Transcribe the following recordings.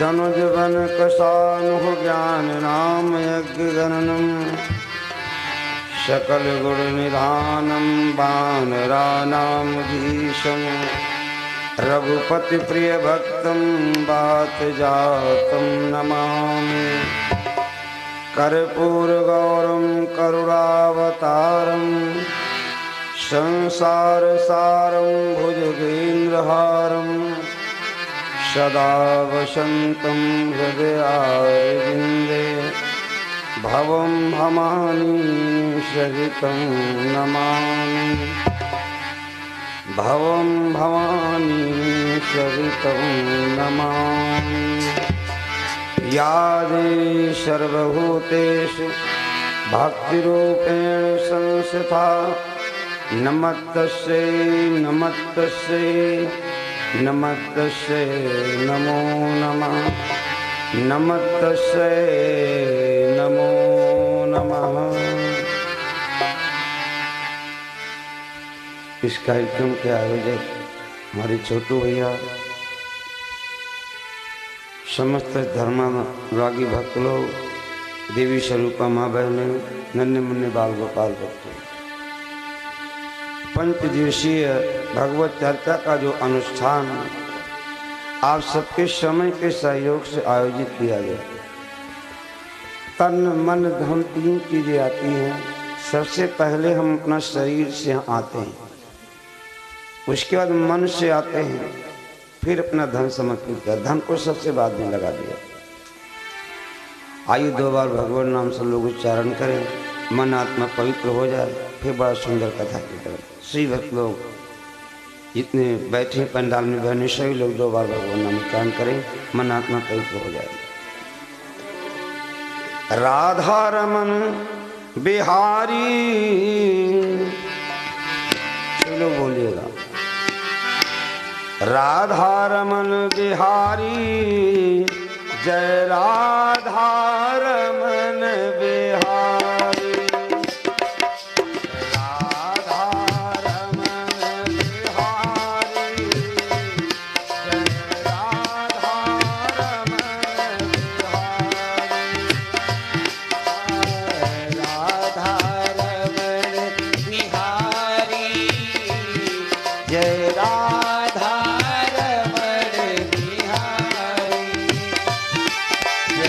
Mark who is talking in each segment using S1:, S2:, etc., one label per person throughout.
S1: जनुज बन कसानुह ज्ञान नाम यज्ञ गणनम सकल गुण निधानम वानरानाम धीशम रघुपति प्रिय भक्तम बात जातम नमामि कर्पूर गौरम करुणावतारम संसार सारं भुजगेन्द्रहारं सदा वसन्तं हृदयारविन्दे भवं भवानी सहितं नमामि भवं भवानी सहितं नमामि या देवी सर्वभूतेषु भक्तिरूपेण संस्थिता नमस्तस्यै नमस्तस्यै नमस्तस्यै नमो नमः नमस्तस्यै नमो नमः। इस कार्यक्रम के आयोजक हमारे छोटू भैया, समस्त धर्मानुरागी भक्त लोग, देवी स्वरूपा माँ बहने, नन्हे मुन्ने बाल गोपाल बच्चे, पंच दिवसीय भगवत चर्चा का जो अनुष्ठान आप सबके समय के सहयोग से आयोजित किया गया। तन मन धन तीन चीजें आती हैं। सबसे पहले हम अपना शरीर से आते हैं, उसके बाद मन से आते हैं, फिर अपना धन समर्पित कर, धन को सबसे बाद में लगा दिया। आइए 2 बार भगवान नाम से लोग उच्चारण करें, मन आत्मा पवित्र हो जाए, फिर बड़ा सुंदर कथा की तरफ। सभी भक्त लोग जितने बैठे पंडाल में बहने सभी लोग 2 बार भगवान नाम उच्चारण करें, मन आत्मा पवित्र हो जाए। राधा रमन बिहारी, चलो बोलिएगा, राधा रमन बिहारी जय राधा रमन बिहारी, राधा रमन बिहारी जय राधा रमन बिहारी, राधा रमन बिहारी जय राधा रमन बिहारी जय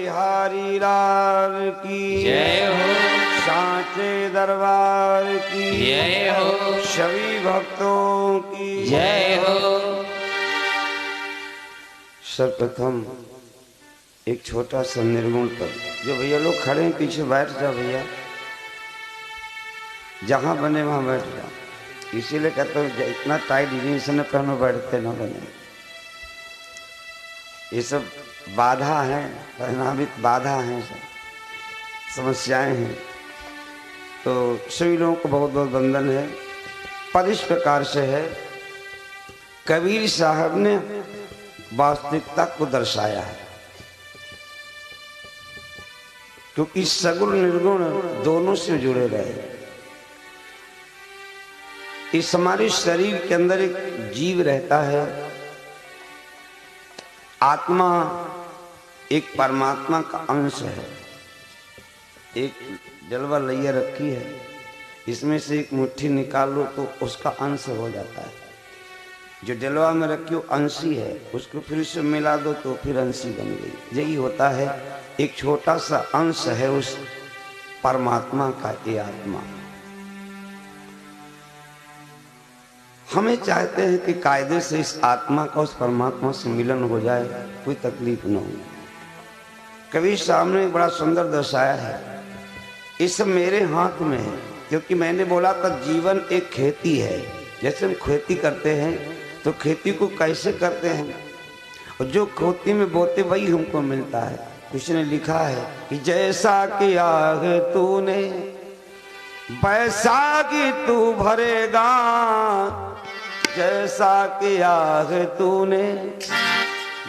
S1: बिहारी लाल की
S2: जय हो,
S1: सांचे दरबार की
S2: जय हो,
S1: सभी भक्तों की
S2: जय हो।
S1: सर्वप्रथम एक छोटा सा निर्गुण पद, जो भैया लोग खड़े हैं पीछे बैठ जाओ भैया, जहां बने वहां बैठ जाओ। इसीलिए कहते हो इतना टाइट जींस न पहनो, बैठते न बने। ये सब बाधा है, परिणामित बाधा है, सब समस्याएं हैं। तो सभी लोगों को बहुत बहुत वंदन है। पद इस प्रकार से है, कबीर साहब ने वास्तविकता को दर्शाया है, क्योंकि सगुण निर्गुण दोनों से जुड़े रहे। इस हमारे शरीर के अंदर एक जीव रहता है, आत्मा एक परमात्मा का अंश है। एक जलवा लैया रखी है, इसमें से एक मुट्ठी निकाल लो तो उसका अंश हो जाता है। जो जलवा में रखी वो अंशी है, उसको फिर से मिला दो तो फिर अंशी बन गई। यही होता है, एक छोटा सा अंश है उस परमात्मा का ये आत्मा। हमें चाहते हैं कि कायदे से इस आत्मा का उस परमात्मा से मिलन हो जाए, कोई तकलीफ न हो। कबीर साहब ने बड़ा सुंदर दर्शाया है, ये सब मेरे हाथ में है। क्योंकि मैंने बोला था जीवन एक खेती है, जैसे हम खेती करते हैं तो खेती को कैसे करते हैं, और जो खेती में बोते वही हमको मिलता है। उसने लिखा है कि जैसा किया है तूने वैसा कि तू भरेगा, जैसा किया है तूने,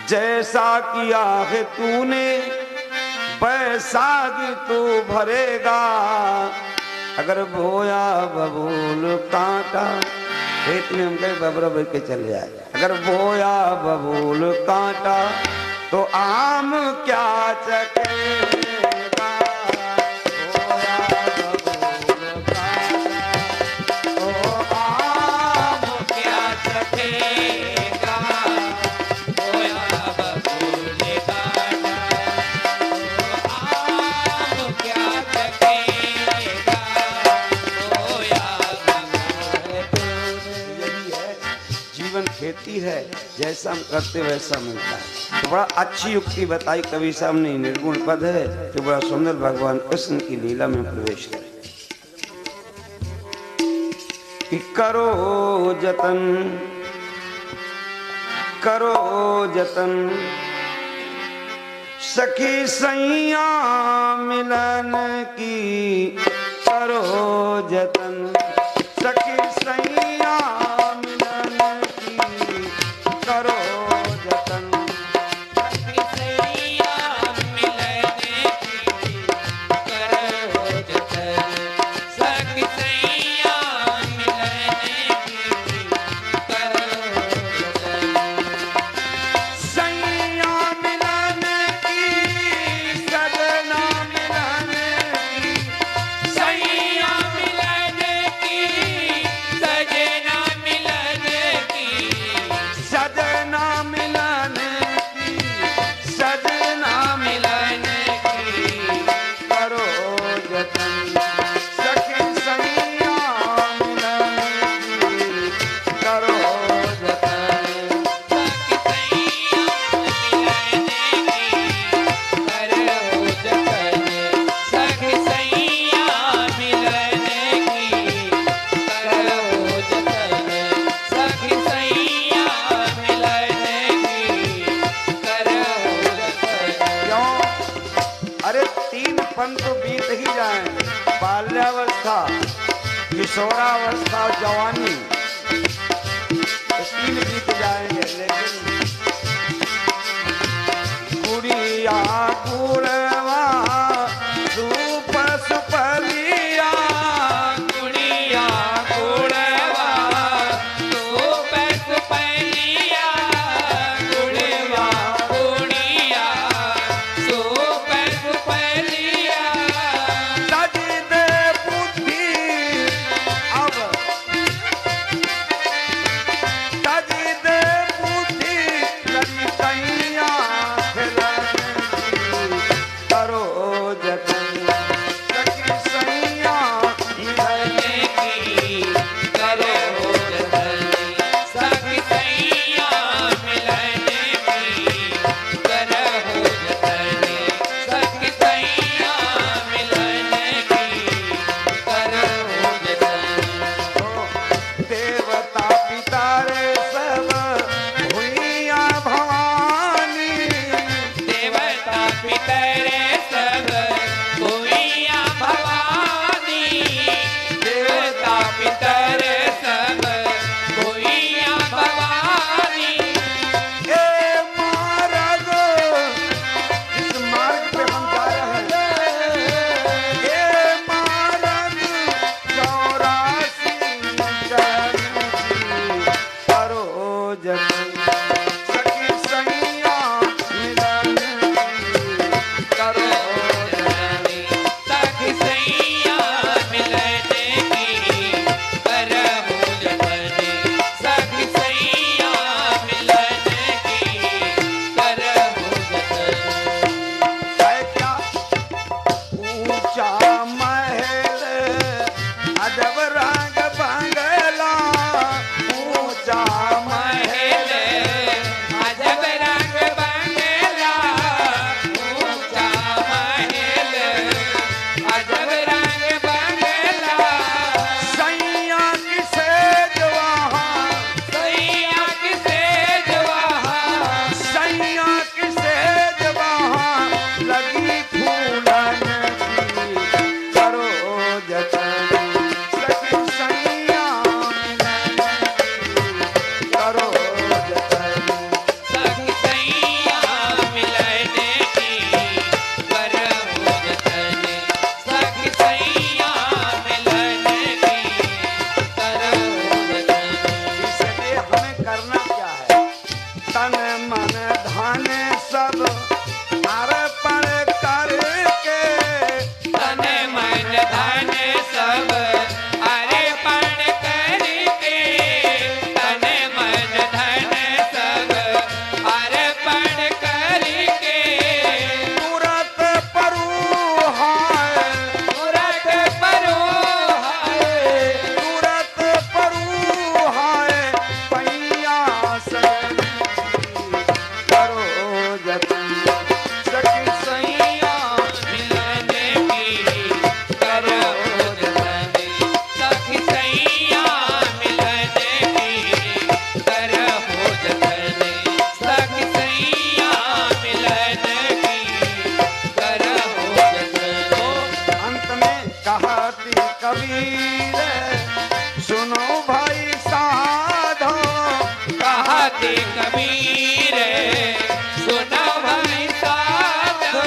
S1: जैसा किया है तूने वैसा कि तू भरेगा। अगर बोया बबूल कांटा, खेत में हम कहीं बबरा बह के चले जाए, अगर बोया बबूल कांटा तो आम क्या चखेगा। बोया बबूल कांटा तो आम क्या चखेगा।
S2: बोया बबूल कांटा तो आम क्या चखेगा। बोया
S1: यही है, जीवन खेती है, जैसा हम करते वैसा मिलता है। तो बड़ा अच्छी युक्ति बताई कवि साहब ने। निर्गुण पद है तो बड़ा सुंदर भगवान कृष्ण की लीला में प्रवेश करे कि करो जतन, करो जतन सखी सैया मिलन की, करो जतन सखी सैया मिलन की, करो जतन।
S2: सखिया मिलने की करो जतन, सखिया मिलने की करो जतन।
S1: सैया मिलन की, सजना मिलन की,
S2: सैया मिलने की, सजना मिलने की,
S1: सजना मिलन की, सजना मिलन की, करो जतन सखी सैया मिलन की, करो जतन।
S2: सखिया मिलने की करो जतन, सखिया मिलने की करो जतन।
S1: क्यों? अरे 3 पन तो बीत ही जाए, बाल्यावस्था, किशोरावस्था और जवानी, तो 3 बीत जाएंगे। लेकिन गुड़िया गुड़वा सूप सुपलिया,
S2: गुड़िया गुड़वा तो पैस पलिया, गुड़वा गुड़िया तो पैस पलिया।
S1: तज दे बुद्धि अब, तज दे बुद्धि ललितैया खिलन की,
S2: के कबीर सुनो भाई साधो,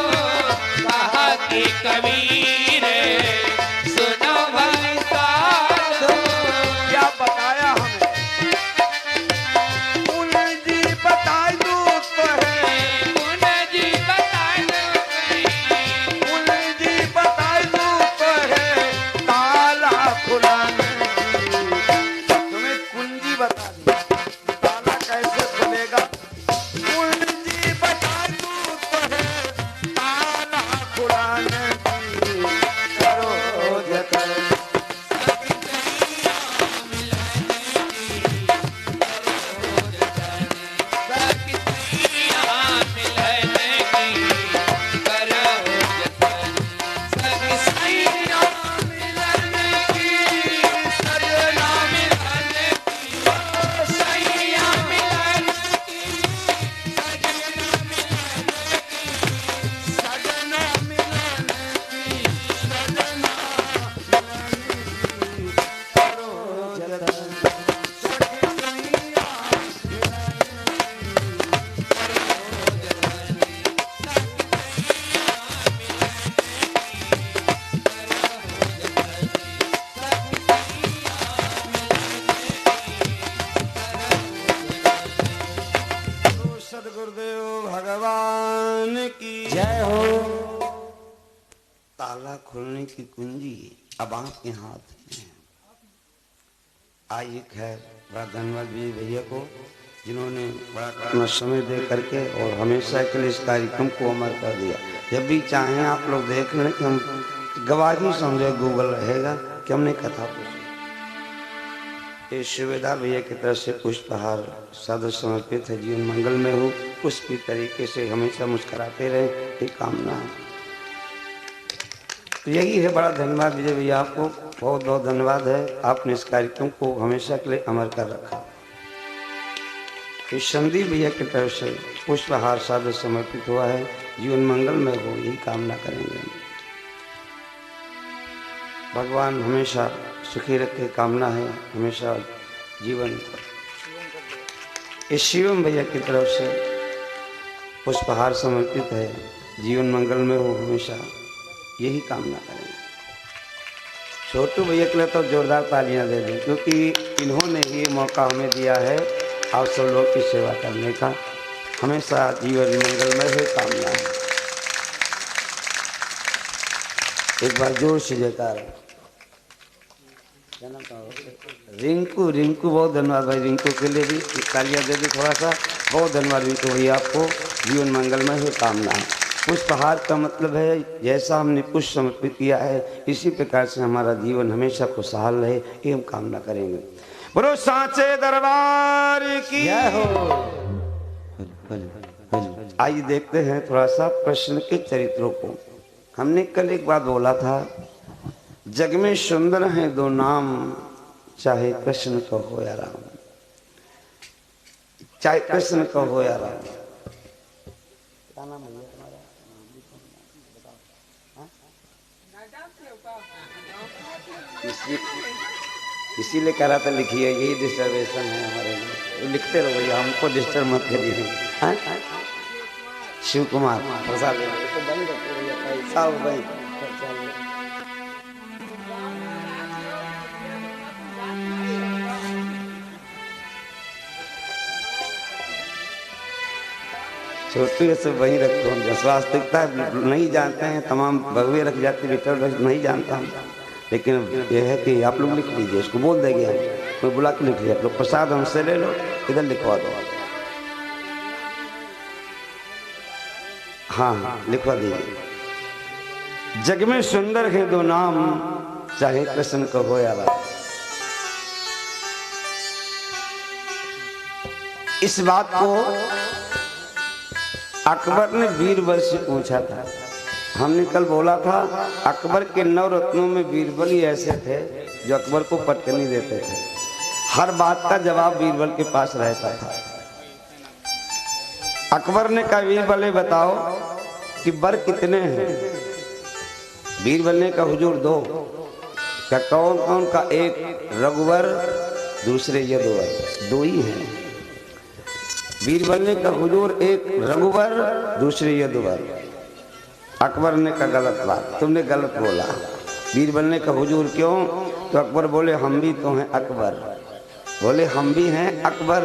S2: कहा के कबीर सुनो भाई साधो।
S1: क्या बताया हमें? उन्हें जी बताई दो तो है,
S2: उन्हें जी बताई दो कहीं,
S1: उन्हें जी बताई दो तो है ताला खुला नहीं। तुम्हें कुंजी बता दी, ताला कैसे खुलेगा? उन्हें जी बताई दो तो है ताला खुला नहीं। करो जतन सदगुरुदेव भगवान की जय हो। ताला खोलने की कुंजी अब आपके हाथ में है। आइए, खैर बड़ा धन्यवाद विजय भैया को, जिन्होंने बड़ा अपना समय दे करके और हमेशा के लिए इस कार्यक्रम को अमर कर दिया। जब भी चाहें आप लोग देख लें कि हम गवाही समझे, गूगल रहेगा कि हमने कथा पूछी। ये शिवेदार भैया की तरफ से पुष्पहार सादर समर्पित है। जीवन मंगल में हो, उसकी तरीके से हमेशा मुस्कुराते रहे, ये कामना है। तो यही है, बड़ा धन्यवाद विजय भैया, आपको बहुत बहुत धन्यवाद है। आपने इस कार्यक्रम को हमेशा के लिए अमर कर रखा। इस संदीप भैया की तरफ से पुष्पहार सादर समर्पित हुआ है। जीवन मंगल में हो, यही कामना करेंगे। भगवान हमेशा सुखी रखे, कामना है हमेशा जीवन। इस शिवम भैया की तरफ से पुष्पहार समर्पित है। जीवन मंगल में हो, हमेशा यही कामना करेंगे। छोटू भैया के लिए तो जोरदार तालियां दे दें, क्योंकि इन्होंने ही मौका हमें दिया है आप सब लोग की सेवा करने का। हमेशा जीवन मंगल में हो, कामना है। एक बार जोर से जयकार। रिंकू, रिंकू बहुत धन्यवाद भाई, रिंकू के लिए भी तालियां दे दी थोड़ा सा। बहुत धन्यवाद रिंकू भैया, आपको जीवन मंगल में हो, कामना है। पुष्पहार का मतलब है जैसा हमने पुष्प समर्पित किया है, इसी प्रकार से हमारा जीवन हमेशा खुशहाल रहे, ये हम कामना करेंगे। बोलो सांचे दरबार की जय हो। आइए देखते हैं थोड़ा सा कृष्ण के चरित्रों को। हमने कल एक बात बोला था, जग में सुंदर हैं दो नाम, चाहे कृष्ण का हो या राम, चाहे कृष्ण का हो या राम। क्या नाम है तुम्हारा? इसीलिए कह रहा था लिखिए, यही डिस्टर्बेशन है हमारे लिए। लिखते रहो भैया, हमको डिस्टर्ब मत करिए। शिव कुमार प्रसाद तो बंद रखो भैया, पैसा भाई। छोटू ये सब वही रखो, हम स्वास्तिकता नहीं जानते हैं, तमाम भगवे रख जाते, विठल नहीं जानता हूँ। लेकिन यह है कि आप लोग लिख लीजिए, इसको बोल देंगे हम, कोई बुला के लिख लिया। आप लोग प्रसाद हमसे ले लो, इधर लिखवा दो। हाँ हाँ लिखवा दीजिए। जग में सुंदर है दो नाम, चाहे कृष्ण का हो या राम। इस बात को अकबर ने बीरबल से पूछा था। हमने कल बोला था अकबर के 9 रत्नों में बीरबल ही ऐसे थे जो अकबर को पटक नहीं देते थे। हर बात का जवाब बीरबल के पास रहता था। अकबर ने कहा बीरबल बताओ कि वर कितने हैं? बीरबल ने कहा हुजूर 2। क्या कौन कौन का? एक रघुवर, दूसरे यदुवर, 2 ही हैं। बीरबल ने कहा हुजूर एक रघुवर दूसरे यदुवर। अकबर ने कहा गलत बात, तुमने गलत बोला। बीरबल ने कहा हुजूर क्यों? तो अकबर बोले हम भी तो हैं अकबर। बोले हम भी हैं अकबर,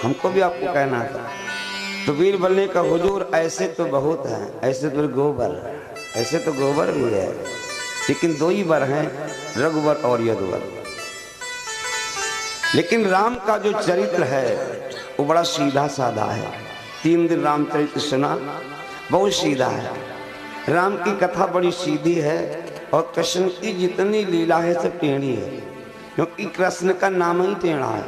S1: हमको भी आपको कहना था। तो बीरबल ने कहा हुजूर ऐसे तो बहुत हैं, ऐसे तो गोबर, ऐसे तो गोबर भी है, लेकिन दो ही वर हैं, रघुवर और यदुवर। लेकिन राम का जो चरित्र है वो बड़ा सीधा साधा है। 3 दिन रामचरित्र सुना, बहुत सीधा है। राम की कथा बड़ी सीधी है और कृष्ण की जितनी लीला है सब टेढ़ी है, क्योंकि कृष्ण का नाम ही टेढ़ा है।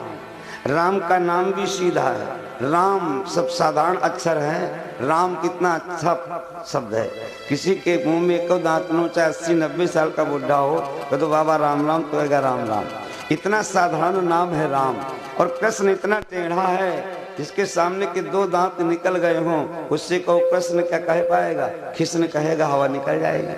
S1: राम का नाम भी सीधा है। राम सब साधारण अक्षर है। राम कितना अच्छा शब्द है। किसी के मुंह में एक दांत नो, चाहे 80-90 साल का बुढ़ा हो तो बाबा राम राम तो कहेगा राम राम। इतना साधारण नाम है राम। और कृष्ण इतना टेढ़ा है, जिसके सामने के 2 दांत निकल गए हों उससे कहो कृष्ण क्या कह पाएगा? कृष्ण कहेगा हवा निकल जाएगी।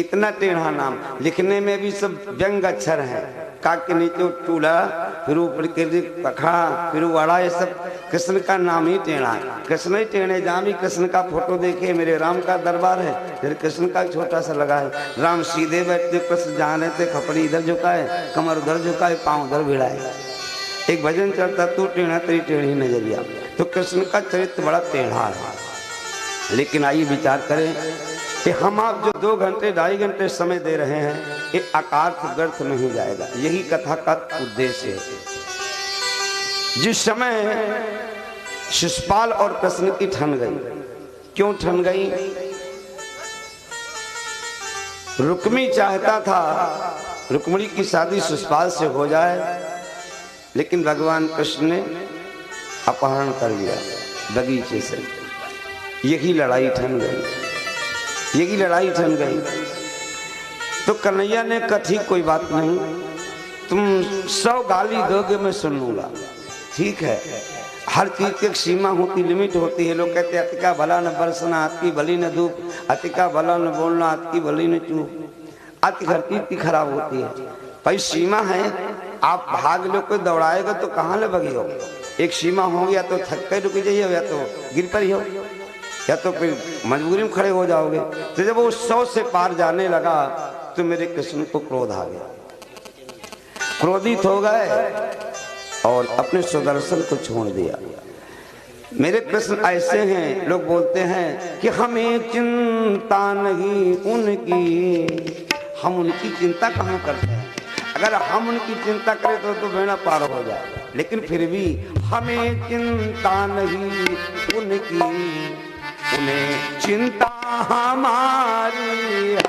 S1: इतना टेढ़ा नाम। लिखने में भी सब व्यंग अक्षर हैं। काक के नीचे चूल्हा, फिर ऊपर के पखा, फिर वाड़ा, ये सब कृष्ण का नाम ही टेढ़ा है। कृष्ण ही टेढ़े। जहाँ भी कृष्ण का फोटो देखे मेरे राम का दरबार है, फिर कृष्ण का छोटा सा लगा है। राम सीधे बैठते, कृष्ण जहाँ रहते खपड़ी इधर झुकाए, कमर उधर झुकाए, पाँव उधर भिड़ाए। एक भजन चलता तू टेढ़ा तेरी टेढ़ी नजरिया। तो कृष्ण का चरित्र बड़ा टेढ़ा है। लेकिन आइए विचार करें कि हम आप जो 2 घंटे 2.5 घंटे समय दे रहे हैं, ये अकार्थ व्यर्थ नहीं जाएगा। यही कथा का उद्देश्य है। जिस समय शिशुपाल और कृष्ण की ठन गई, क्यों ठन गई? रुक्मी चाहता था रुक्मिणी की शादी शिशुपाल से हो जाए, लेकिन भगवान कृष्ण ने अपहरण कर लिया बगीचे से। यही लड़ाई ठन गई, यही लड़ाई ठन गई। तो कन्हैया ने कहा ठीक कोई बात नहीं, तुम 100 गाली दोगे मैं सुन लूंगा। ठीक है, हर चीज की एक सीमा होती, लिमिट होती है। लोग कहते हैं अतिका भला न बरसना, अति भली न धूप, अतिका भला न बोलना, अति भली न चूप। अति हर चीज की खराब होती है, भाई सीमा है। आप भाग लो, कोई दौड़ाएगा तो कहाँ ले भगी हो? एक सीमा हो, या तो थक कर रुक जाइए, या तो गिर पर ही हो, या तो फिर मजबूरी में खड़े हो जाओगे। तो जब वो 100 से पार जाने लगा तो मेरे कृष्ण को क्रोध आ गया। क्रोधित हो गए और अपने सुदर्शन को छोड़ दिया। मेरे कृष्ण ऐसे हैं, लोग बोलते हैं कि हमें चिंता नहीं उनकी, हम उनकी चिंता कहाँ करते हैं? अगर हम उनकी चिंता करें तो बेड़ा पार हो जाए। लेकिन फिर भी हमें चिंता नहीं उनकी, उन्हें चिंता हमारी है।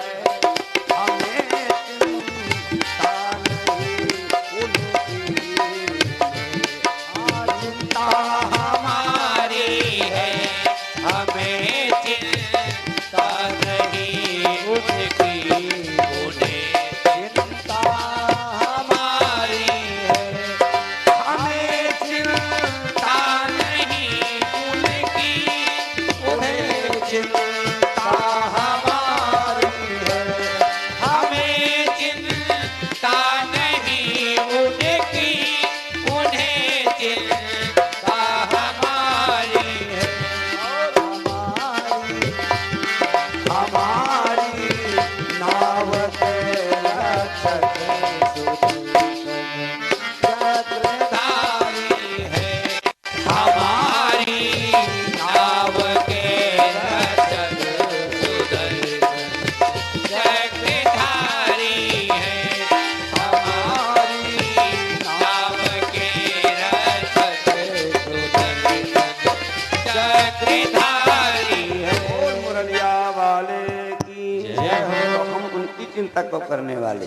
S1: को करने वाले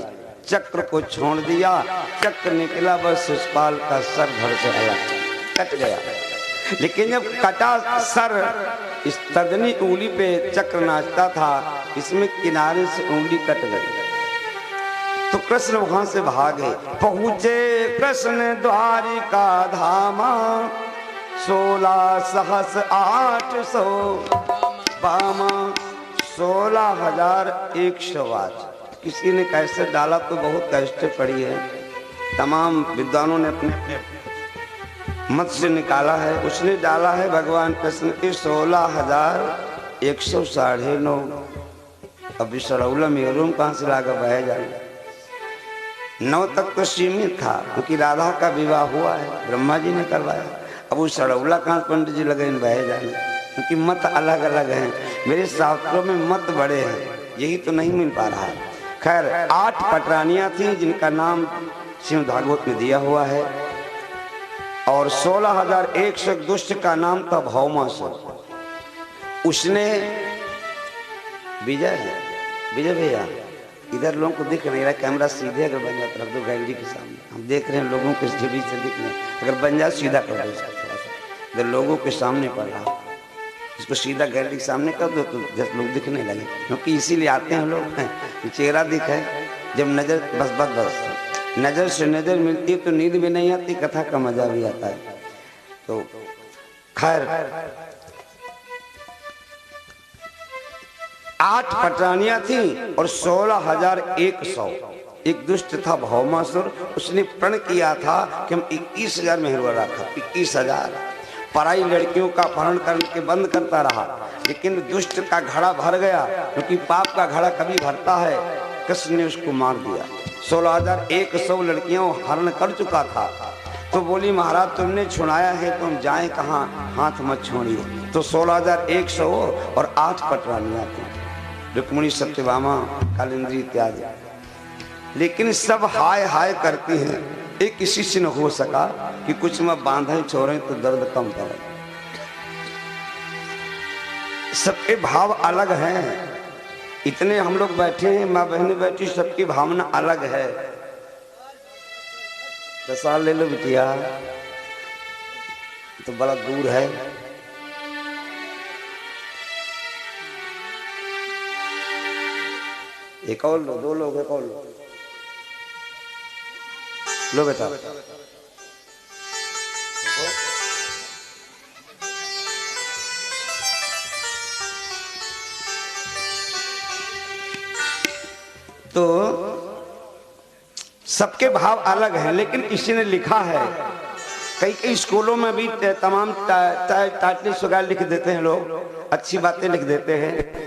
S1: चक्र को छोड़ दिया। चक्र निकला, बस शिशुपाल का सर धड़ से अलग कट गया। लेकिन जब कटा सर, इस तर्जनी उंगली पे चक्र नाचता था, इसमें किनारे से उंगली कट गई। तो कृष्ण वहां से भागे। पहुंचे कृष्ण द्वारिका धामा, 16 सहस 800 बामा, 16,108। किसी ने कैसे डाला तो बहुत कैसे पड़ी है। तमाम विद्वानों ने अपने मत्स्य निकाला है, उसने डाला है भगवान कृष्ण के 16,109। अब सरौला मेरूम कहाँ से लाकर बह जाए। 9 तक तो सीमित था क्योंकि राधा का विवाह हुआ है, ब्रह्मा जी ने करवाया। अब वो सरौला कहाँ पंडित जी लगे बह जाने, क्योंकि मत अलग अलग हैं। मेरे शास्त्रों में मत बड़े हैं, यही तो नहीं मिल पा रहा। खैर 8 पटरानियां थी जिनका नाम श्रीमद् भागवत में दिया हुआ है, और 16,101 दुष्ट का नाम था भौमासुर। उसने विजय भैया इधर लोगों को दिख नहीं रहा, कैमरा सीधे अगर बन जाता रख दो गैलरी के सामने, हम देख रहे हैं लोगों को टीवी से दिख नहीं, अगर बन जाए सीधा कर दो, इधर लोगों के सामने पड़ रहा, इसको सीधा गैलरी के सामने कर दो तो जैसे लोग दिखने लगे, क्योंकि इसीलिए आते हैं लोग, चेहरा दिखे। जब नजर बस नजर से नजर मिलती है तो नींद भी नहीं आती, कथा का मजा भी आता है। तो खैर 8 पटरानियां थी और 16,100। एक दुष्ट था भौमासुर, उसने प्रण किया था कि हम 21,000 मेहरुआ रखा, 21,000 पराई लड़कियों का अपहरण करके बंद करता रहा, लेकिन दुष्ट का घड़ा भर गया, क्योंकि पाप का घड़ा कभी भरता है। कृष्ण ने उसको मार दिया। 16,100 लड़कियों हरण कर चुका था। तो बोली महाराज तुमने छुड़ाया है तो हम जाएं कहाँ, हाथ मत छोड़िए। तो 16,100 और 8 पटरानियां थी, रुक्मिणी सत्यभामा कालिंदी इत्यादि। लेकिन सब हाय हाय करती हैं, एक किसी से न हो सका कि कुछ में बांधे छोड़े तो दर्द कम करे। सबके भाव अलग हैं। इतने हम लोग बैठे हैं, माँ बहनें बैठी, सबकी भावना अलग है। प्रसाद ले लो बिटिया, तो बड़ा दूर है। एक और लो, 2 लोग, एक और लो बेटा। तो सबके भाव अलग हैं, लेकिन किसी ने लिखा है, कई स्कूलों में भी तमाम टाइटल्स वगैरह लिख देते हैं लोग, अच्छी बातें लिख देते हैं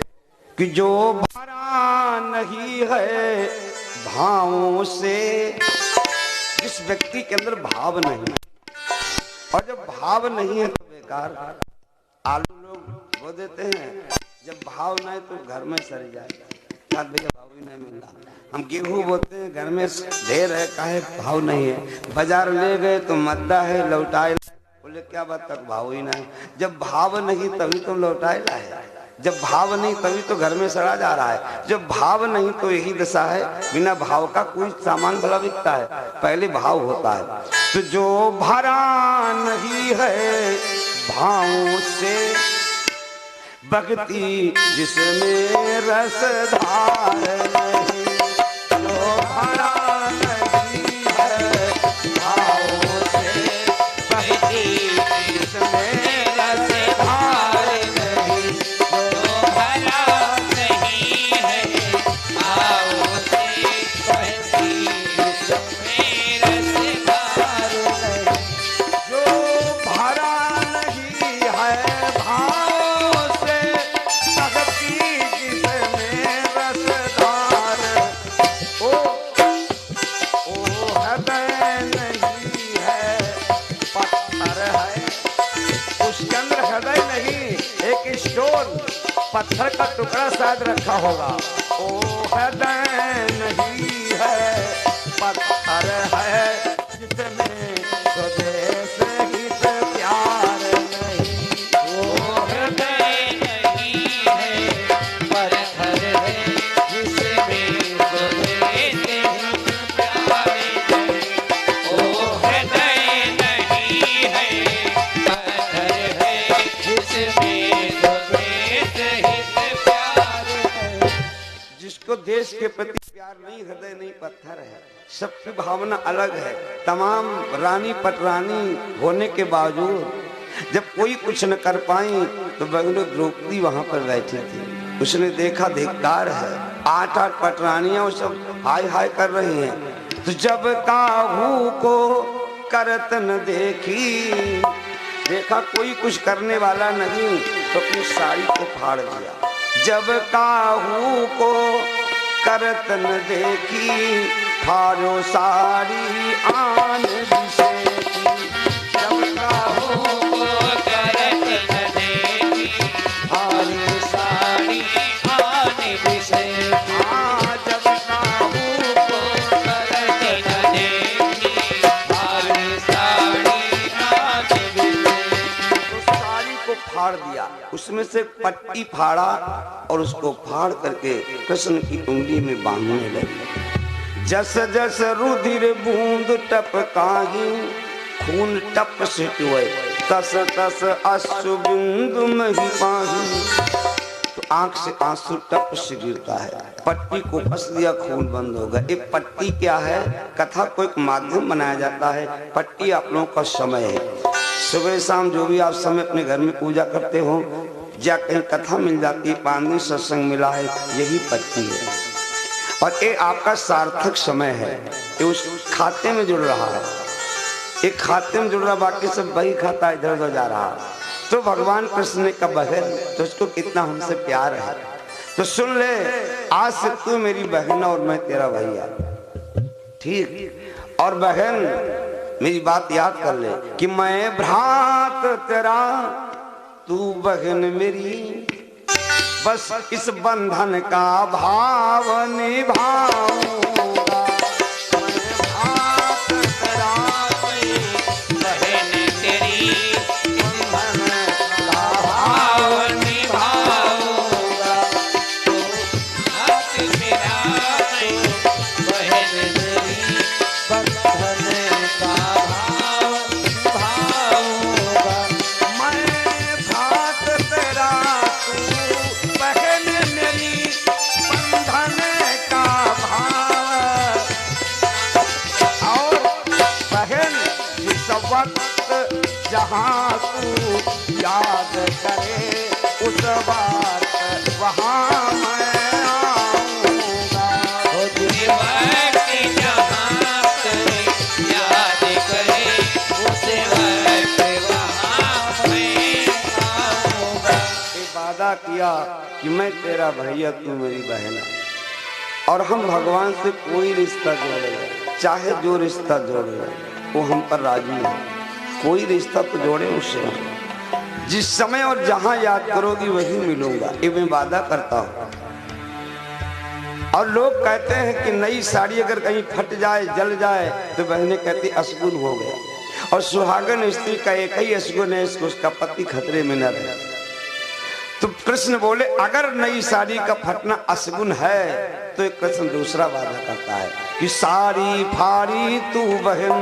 S1: कि जो भरा नहीं है भावों से, जिस व्यक्ति के अंदर भाव नहीं, और जब भाव नहीं है तो बेकार। आलू लोग बो देते हैं, जब भाव नहीं तो घर में सड़ जाएगा, भैया भाव ही नहीं मिल रहा। हम गेहूं बोते हैं, घर में ढेर है, काहे भाव नहीं है। बाजार ले गए तो मद्दा है, लौटाए, बोले क्या बात तक भाव ही नहीं। जब भाव नहीं तभी तो लौटाए लाए, जब भाव नहीं तभी तो घर में सड़ा जा रहा है। जब भाव नहीं तो यही दशा है, बिना भाव का कोई सामान भला बिकता है, पहले भाव होता है। तो जो भरा नहीं है भावों से, भक्ति जिसमें रस धार नहीं, जो भरा नहीं है भावों से, भक्ति जिसमें रस धार नहीं,
S2: जो भरा नहीं है भावों से, भक्ति जिसमें रस धार नहीं,
S1: जो भरा नहीं है भावों से, भक्ति जिसमें रस धार, ओ हृदय नहीं है पत्थर है, उसके अंदर हृदय नहीं, एक स्टोन पत्थर का टुकड़ा शायद रखा होगा। ओ हृदय नहीं है पत्थर है, जिसमें स्वदेश हित प्यार नहीं,
S2: वो हृदय नहीं है पत्थर है, जिसमें स्वदेश हित प्यार नहीं। वो हृदय नहीं है पत्थर है, जिसमें स्वदेश हित प्यार नहीं।
S1: जिसको देश के प्रति प्यार नहीं, हृदय नहीं पत्थर है। सबकी भावना अलग है। तमाम रानी पटरानी होने के बावजूद जब कोई कुछ न कर पाई तो बहनों द्रौपदी वहां पर बैठी थी। उसने देखा धिक्कार है, 8 पटरानियां सब हाय हाय कर रही हैं। तो जब काहू को करत न देखी। देखा कोई कुछ करने वाला नहीं तो अपनी साड़ी को फाड़ दिया। जब काहू को करत न देखी, फाड़ो साड़ी आन बिसेकी। जब काहू
S2: को करत न देखी, फाड़ो साड़ी आन बिसेकी।
S1: जब काहू को
S2: करत न देखी, फाड़ो साड़ी आन बिसेकी।
S1: तो साड़ी को फाड़ दिया, उसमें से पट्टी फाड़ा और उसको फाड़ करके कृष्ण की उंगली में बांधने लगी। जस जस रुधिर बूंद टपकाही, खून टप से चुए, तस तस अश्रु बिंदु मही पाही। तो आंख से आंसू टप से गिरता है। पट्टी को कस दिया, खून बंद हो गया। एक पट्टी क्या है? कथा को एक माध्यम बनाया जाता है। पट्टी आप लोगों का समय है। सुबह शाम जो भी आप समय अपने घर में पूजा करते हो, या कहीं कथा मिल जाती है, 5 दिन सत्संग मिला है, यही पट्टी है। और ये आपका सार्थक समय है। ये उस खाते में जुड़ रहा है। एक खाते में जुड़ रहा, बाकी सब वही खाता इधर उधर जा रहा। तो भगवान कृष्ण ने कहा बहन, तो उसको कितना हमसे प्यार है। तो सुन ले, आज से तू मेरी बहन और मैं तेरा भैया, ठीक? और बहन मेरी बात याद कर ले कि मैं भ्रात तेरा, तू बहन मेरी, बस इस बंधन का भाव निभाऊंगा। मैं भ्रात तेरा,
S2: बहन तेरी,
S1: बंधन का भाव
S2: निभाऊंगा। तो भक्त तेरा मैं, बहन तेरी, बंधन का भाव निभाऊंगा।
S1: मैं भ्रात तेरा, तू बहन मेरी, बंधन का भाव। और बहन जिस वक्त जहाँ तू याद करे, उस बात वहाँ मैं आऊँगा।
S2: ओ जिस वक्त जहाँ करे याद करे, उस वक्त वहाँ मैं आऊँगा।
S1: ये वादा किया कि मैं तेरा भैया, तू मेरी बहन है। और हम भगवान से कोई रिश्ता जोड़े, चाहे जो रिश्ता जोड़े वो हम पर राजी है। कोई रिश्ता तो जोड़े उससे। जिस समय और जहां याद करोगी वही मिलूंगा, ये मैं वादा करता हूं। और लोग कहते हैं कि नई साड़ी अगर कहीं फट जाए, जल जाए, तो बहनें कहती अशगुन हो गया। और सुहागन स्त्री का एक ही अशगुन है, इसको उसका पति खतरे में न रहे। तो कृष्ण बोले अगर नई साड़ी का फटना अशगुन है, तो एक कृष्ण दूसरा वादा करता है कि साड़ी फाड़ी तू बहन,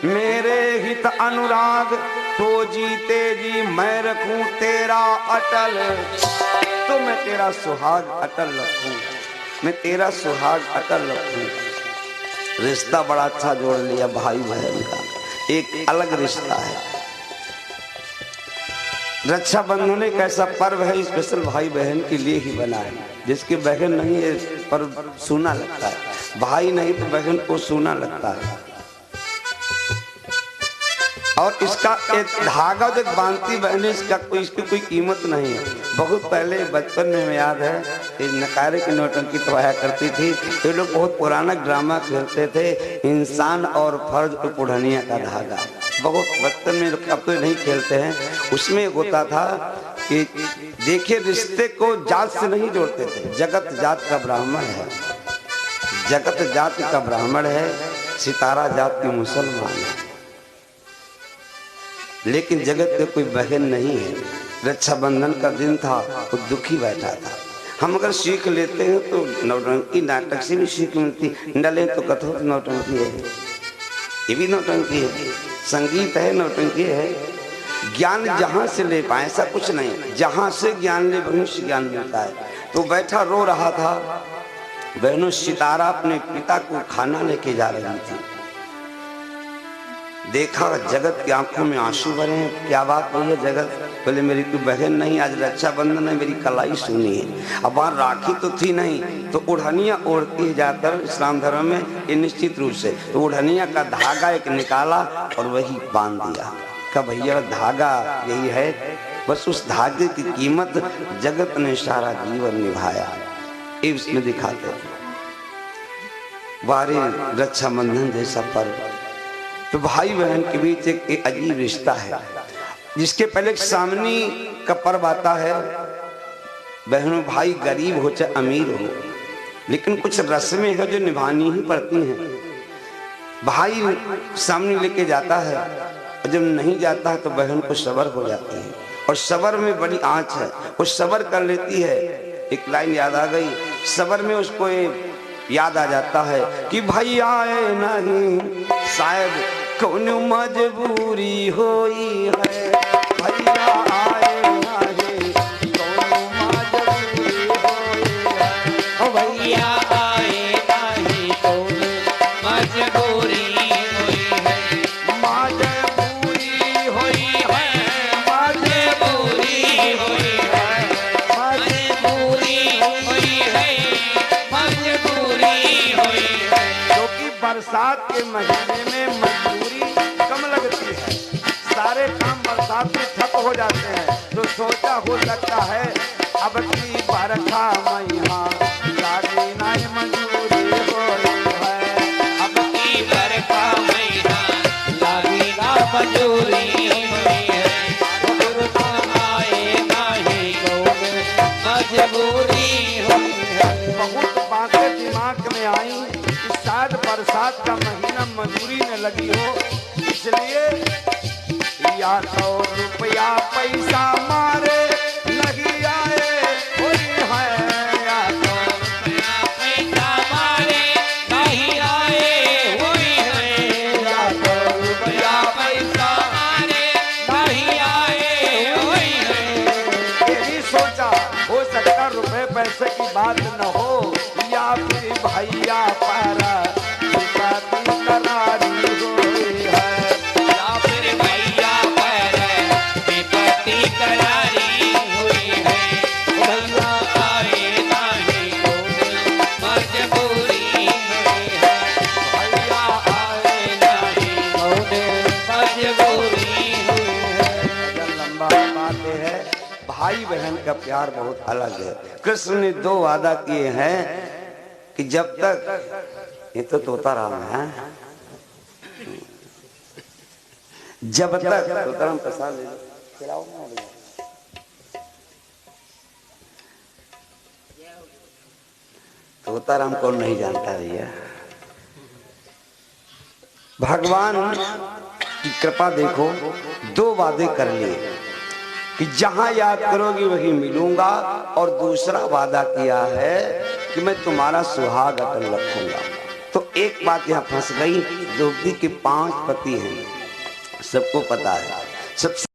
S1: मेरे हित अनुराग, तो जीते जी मैं रखूं तेरा अटल। तो मैं तेरा सुहाग अटल रखूं, मैं तेरा सुहाग अटल रखूं। रिश्ता बड़ा अच्छा जोड़ लिया भाई बहन का, एक अलग रिश्ता है। रक्षाबंधन एक ऐसा पर्व है, स्पेशल भाई बहन के लिए ही बना है। जिसकी बहन नहीं है पर सूना लगता है, भाई नहीं तो बहन को सूना लगता है। और इसका एक धागा जो बांधती बहन, इसका कोई, इसकी कोई कीमत नहीं है। बहुत पहले बचपन में हमें याद है, नकारे की नौटंकी तो आया करती थी। ये लोग बहुत पुराना ड्रामा खेलते थे, इंसान और फर्ज और पुढ़निया का धागा। बहुत बचपन में, अब तो नहीं खेलते हैं। उसमें होता था कि देखिए रिश्ते को जात से नहीं जोड़ते थे। जगत जात का ब्राह्मण है, जगत जात का ब्राह्मण है, सितारा जात की मुसलमान है, लेकिन जगत में कोई बहन नहीं है। रक्षाबंधन का दिन था, वो दुखी बैठा था। हम अगर सीख लेते हैं तो नौटंकी नाटक से भी सीख मिलती, न लें तो कठोर नौटंकी है, ये भी नौटंकी है। संगीत है, नौटंकी है। ज्ञान जहां से ले पाए ऐसा कुछ नहीं, जहां से ज्ञान ले वहीं से ज्ञान मिलता है। तो बैठा रो रहा था। बहनों, सितारा अपने पिता को खाना लेके जा रही थी। देखा जगत की आंखों में आंसू भरे हैं। क्या बात हुई है जगत? बोले मेरी कोई बहन नहीं, आज रक्षाबंधन है, मेरी कलाई सुनी है। अब वहाँ राखी तो थी नहीं, तो ओढ़निया ओढ़ती है जाकर इस्लाम धर्म में ये निश्चित रूप से। तो ओढ़निया का धागा एक निकाला और वही बांध दिया। का भैया धागा यही है, बस उस धागे की कीमत जगत ने सारा जीवन निभाया, ये उसमें दिखाते थे। वारे रक्षाबंधन जैसा पर्व, तो भाई बहन के बीच एक अजीब रिश्ता है, जिसके पहले सामनी का पर्व आता है। बहनों भाई गरीब हो चाहे अमीर हो, लेकिन कुछ रस्में हैं जो निभानी ही पड़ती हैं। भाई सामने लेके जाता है, और जब नहीं जाता है तो बहन को सबर हो जाती है, और सबर में बड़ी आंच है, वो सबर कर लेती है। एक लाइन याद आ गई, सबर में उसको याद आ जाता है कि भाई आए नहीं, शायद कौन मजबूरी होई है, भैया आए नहीं, कौन मजबूरी होई है,
S2: ओ भैया आए नहीं, कौन मजबूरी हुई है,
S1: मजबूरी होई है,
S2: मजबूरी हुई है, मजबूरी हुई है, मजबूरी हुई है।
S1: क्योंकि बरसात के महीने में मजदूरी कम लगती है, सारे काम बरसात में ठप हो जाते हैं। तो सोचा हो सकता है अब की बरखा महीना लागे नहीं मजदूरी होई है,
S2: अब की बरखा महीना लागेगा मजूरी हुई है, बरखा आए नहीं, कौन मजबूरी हुई है।
S1: बहुत बातें दिमाग में आई कि शायद बरसात का महीना मजदूरी में लगी हो, इसलिए या तो रुपया पैसा मारे नहीं आए हुई है, या तो
S2: रुपया पैसा मारे नहीं आए हुई है,
S1: या तो
S2: रुपया पैसा मारे नहीं आए हुई है।
S1: यही सोचा हो सकता रुपए पैसे की बात न हो, या फिर भैया पर करारी हुई है,
S2: या फिर भैया पर विपत्ति करारी हुई है, भैया आए नहीं, कौन मजबूरी हुई है, भैया आए नहीं, कौन मजबूरी हुई है।
S1: अगर लंबा बात है, भाई बहन का प्यार बहुत अलग है। कृष्ण ने 2 वादा किए हैं कि जब तक, ये तो तोता राम है, जब तक तोताराम प्रसाद ले लो, खिलाओ ना भैया। तोताराम कौन नहीं जानता भैया। भगवान की कृपा देखो, 2 वादे कर लिए कि जहां याद करोगी वहीं मिलूंगा, और दूसरा वादा किया है कि मैं तुम्हारा सुहाग अटल रखूंगा। तो एक बात यहां फंस गई, द्रौपदी के 5 पति हैं, सबको पता है। सबसे